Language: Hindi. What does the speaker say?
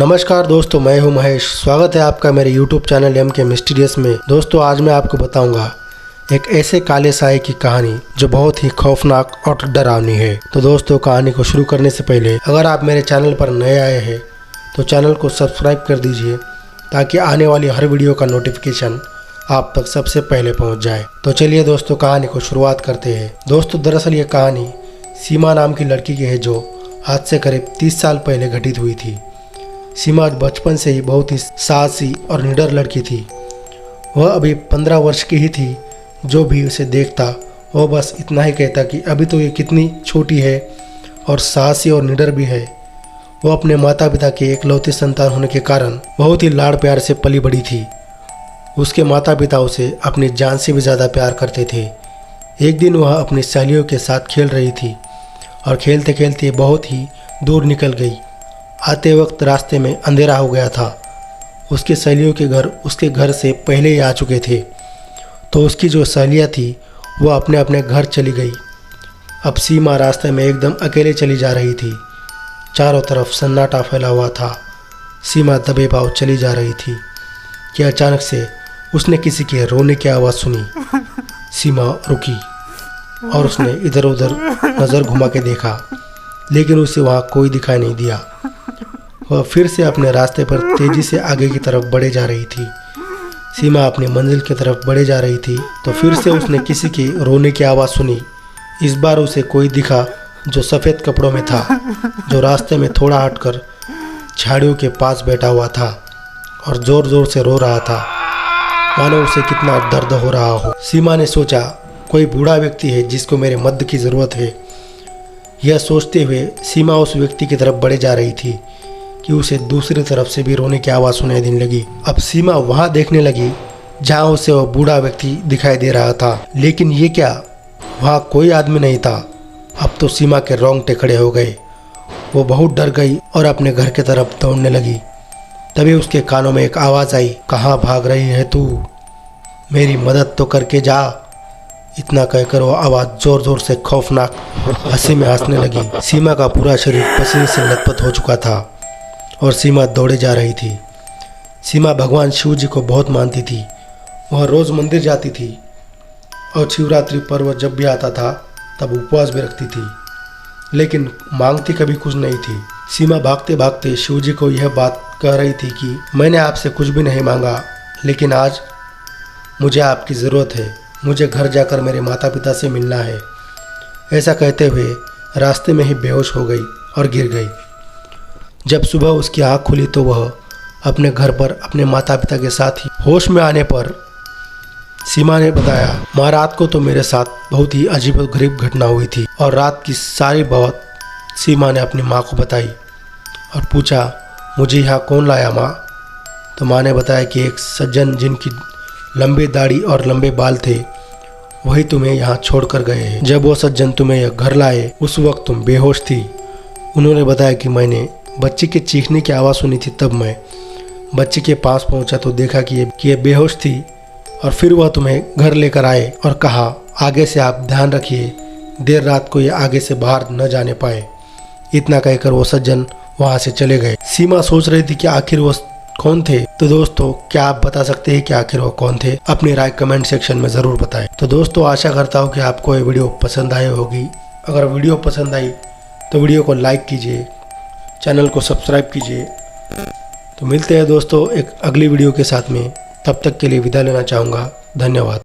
नमस्कार दोस्तों, मैं हूं महेश। स्वागत है आपका मेरे YouTube चैनल एम के मिस्टीरियस में। दोस्तों, आज मैं आपको बताऊंगा एक ऐसे काले साए की कहानी जो बहुत ही खौफनाक और डरावनी है। तो दोस्तों, कहानी को शुरू करने से पहले अगर आप मेरे चैनल पर नए आए हैं तो चैनल को सब्सक्राइब कर दीजिए ताकि आने वाली हर वीडियो का नोटिफिकेशन आप तक सबसे पहले पहुँच जाए। तो चलिए दोस्तों, कहानी को शुरुआत करते हैं। दोस्तों, दरअसल ये कहानी सीमा नाम की लड़की की है जो आज से करीब 30 साल पहले घटित हुई थी। सीमा बचपन से ही बहुत ही साहसी और निडर लड़की थी। वह अभी 15 वर्ष की ही थी। जो भी उसे देखता वह बस इतना ही कहता कि अभी तो ये कितनी छोटी है और साहसी और निडर भी है। वह अपने माता पिता के एकलौती संतान होने के कारण बहुत ही लाड़ प्यार से पली बड़ी थी। उसके माता पिता उसे अपनी जान से भी ज़्यादा प्यार करते थे। एक दिन वह अपनी सहेलियों के साथ खेल रही थी और खेलते खेलते बहुत ही दूर निकल गई। आते वक्त रास्ते में अंधेरा हो गया था। उसके सहेलियों के घर उसके घर से पहले ही आ चुके थे, तो उसकी जो सहेलियाँ थी वह अपने अपने घर चली गई। अब सीमा रास्ते में एकदम अकेले चली जा रही थी। चारों तरफ सन्नाटा फैला हुआ था। सीमा दबे पाँव चली जा रही थी कि अचानक से उसने किसी के रोने की आवाज़ सुनी। सीमा रुकी और उसने इधर उधर नज़र घुमा के देखा, लेकिन उसे वहाँ कोई दिखाई नहीं दिया। वह फिर से अपने रास्ते पर तेजी से आगे की तरफ बढ़े जा रही थी। सीमा अपनी मंजिल की तरफ बढ़े जा रही थी तो फिर से उसने किसी के रोने की आवाज़ सुनी। इस बार उसे कोई दिखा जो सफ़ेद कपड़ों में था, जो रास्ते में थोड़ा हटकर झाड़ियों के पास बैठा हुआ था और ज़ोर ज़ोर से रो रहा था, मानो उसे कितना दर्द हो रहा हो। सीमा ने सोचा, कोई बूढ़ा व्यक्ति है जिसको मेरे मदद की ज़रूरत है। यह सोचते हुए सीमा उस व्यक्ति की तरफ बढ़े जा रही थी कि उसे दूसरी तरफ से भी रोने की आवाज़ सुनाई देने लगी। अब सीमा वहाँ देखने लगी जहाँ उसे वह बूढ़ा व्यक्ति दिखाई दे रहा था, लेकिन ये क्या, वहाँ कोई आदमी नहीं था। अब तो सीमा के रोंगटे खड़े हो गए। वो बहुत डर गई और अपने घर की तरफ दौड़ने लगी। तभी उसके कानों में एक आवाज़ आई, कहाँ भाग रही है तू, मेरी मदद तो करके जा। इतना कहकर वो आवाज़ ज़ोर ज़ोर से खौफनाक हंसी में हंसने लगी। सीमा का पूरा शरीर पसीने से लथपथ हो चुका था और सीमा दौड़े जा रही थी। सीमा भगवान शिव जी को बहुत मानती थी। वह रोज़ मंदिर जाती थी और शिवरात्रि पर्व जब भी आता था तब उपवास भी रखती थी, लेकिन मांगती कभी कुछ नहीं थी। सीमा भागते भागते शिव जी को यह बात कह रही थी कि मैंने आपसे कुछ भी नहीं मांगा, लेकिन आज मुझे आपकी ज़रूरत है। मुझे घर जाकर मेरे माता पिता से मिलना है। ऐसा कहते हुए रास्ते में ही बेहोश हो गई और गिर गई। जब सुबह उसकी आँख खुली तो वह अपने घर पर अपने माता पिता के साथ ही होश में आने पर सीमा ने बताया, माँ रात को तो मेरे साथ बहुत ही अजीब गरीब घटना हुई थी। और रात की सारी बात सीमा ने अपनी माँ को बताई और पूछा, मुझे यहाँ कौन लाया माँ? तो माँ ने बताया कि एक सज्जन जिनकी लंबी दाढ़ी और लंबे बाल थे वही तुम्हें यहाँ छोड़ कर गए हैं। जब वो सज्जन तुम्हें यह घर लाए उस वक्त तुम बेहोश थी। उन्होंने बताया कि मैंने बच्ची के चीखने की आवाज़ सुनी थी। तब मैं बच्ची के पास पहुंचा तो देखा कि ये बेहोश थी और फिर वह तुम्हें घर लेकर आए और कहा, आगे से आप ध्यान रखिए, देर रात को ये आगे से बाहर न जाने पाए। इतना कहकर वो सज्जन वहाँ से चले गए। सीमा सोच रही थी कि आखिर वो कौन थे। तो दोस्तों, क्या आप बता सकते हैं कि आखिर वो कौन थे? अपनी राय कमेंट सेक्शन में ज़रूर बताएं। तो दोस्तों, आशा करता हूँ कि आपको ये वीडियो पसंद आई होगी। अगर वीडियो पसंद आई तो वीडियो को लाइक कीजिए, चैनल को सब्सक्राइब कीजिए। तो मिलते हैं दोस्तों एक अगली वीडियो के साथ में। तब तक के लिए विदा लेना चाहूँगा। धन्यवाद।